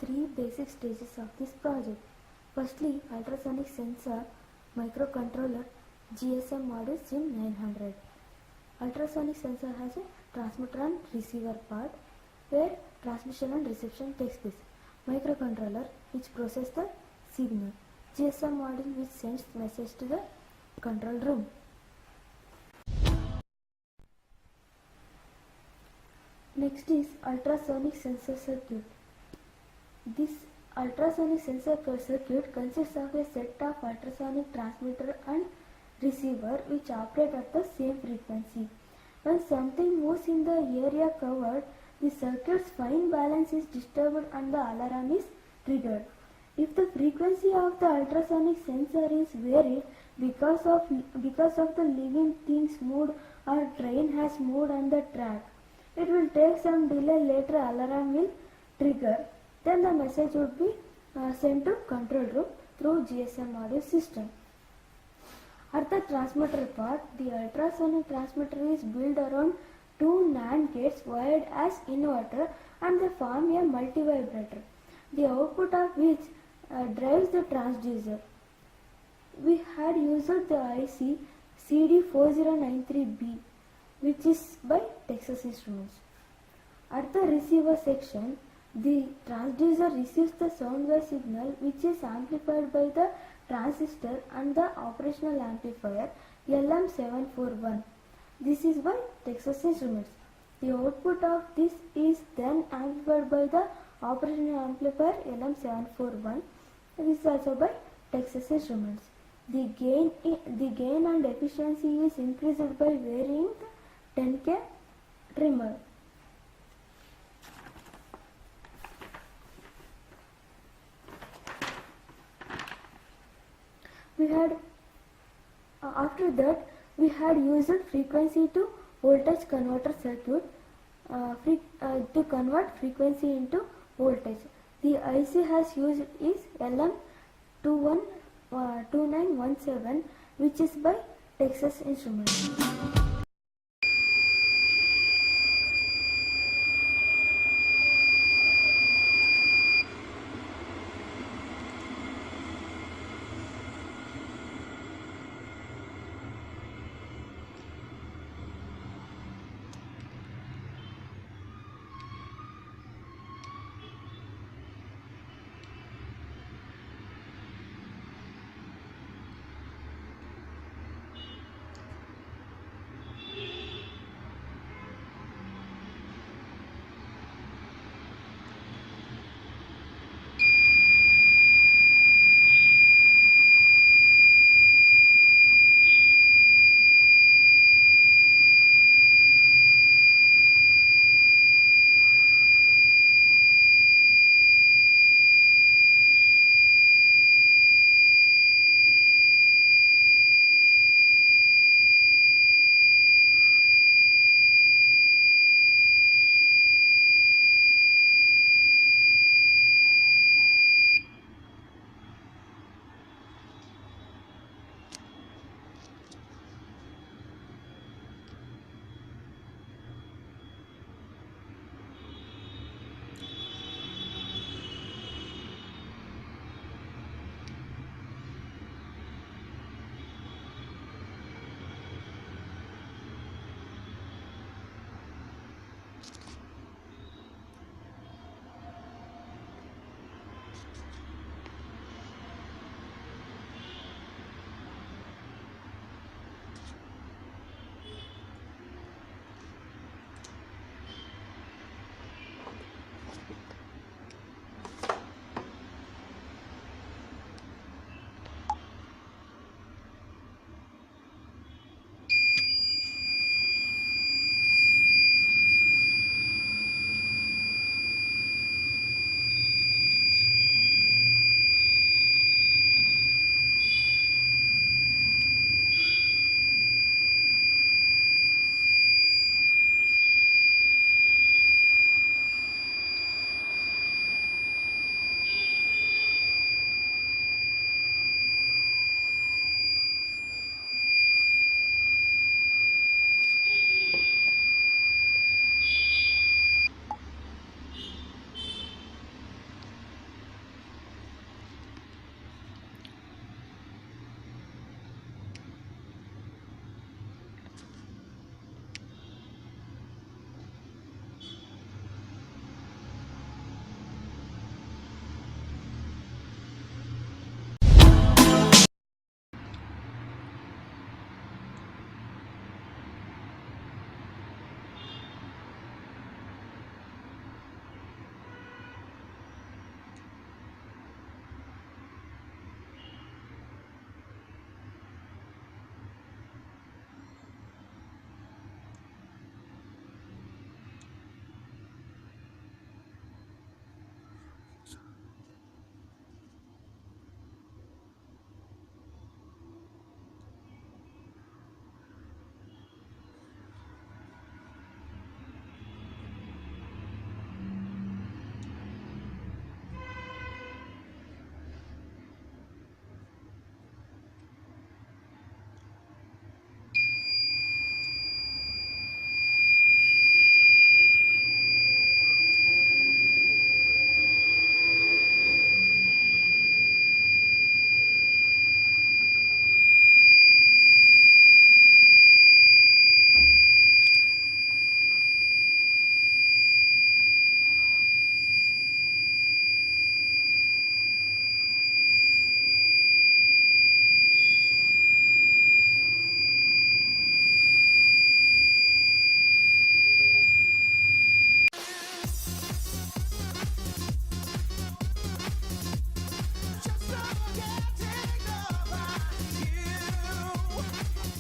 three basic stages of this project. Firstly, ultrasonic sensor microcontroller GSM module SIM900. Ultrasonic sensor has a transmitter and receiver part where transmission and reception takes place. Microcontroller which processes the signal. GSM module which sends message to the control room. Next is ultrasonic sensor circuit. This ultrasonic sensor circuit consists of a set of ultrasonic transmitter and receiver which operate at the same frequency. When something moves in the area covered, the circuit's fine balance is disturbed and the alarm is triggered. If the frequency of the ultrasonic sensor is varied because of the living things moved or train has moved on the track, it will take some delay. Later alarm will trigger. Then the message would be sent to control room through GSM module system. At the transmitter part, the ultrasonic transmitter is built around two NAND gates wired as inverter and they form a multivibrator, the output of which drives the transducer. We had used the IC CD4093B, which is by Texas Instruments. At the receiver section, the transducer receives the sound wave signal which is amplified by the transistor and the operational amplifier LM741. This is by Texas Instruments. The output of this is then amplified by the operational amplifier LM741. This is also by Texas Instruments. The gain and efficiency is increased by varying the 10K trimmer. After that we had used frequency to voltage converter circuit to convert frequency into voltage. The IC has used is LM2917, which is by Texas Instruments.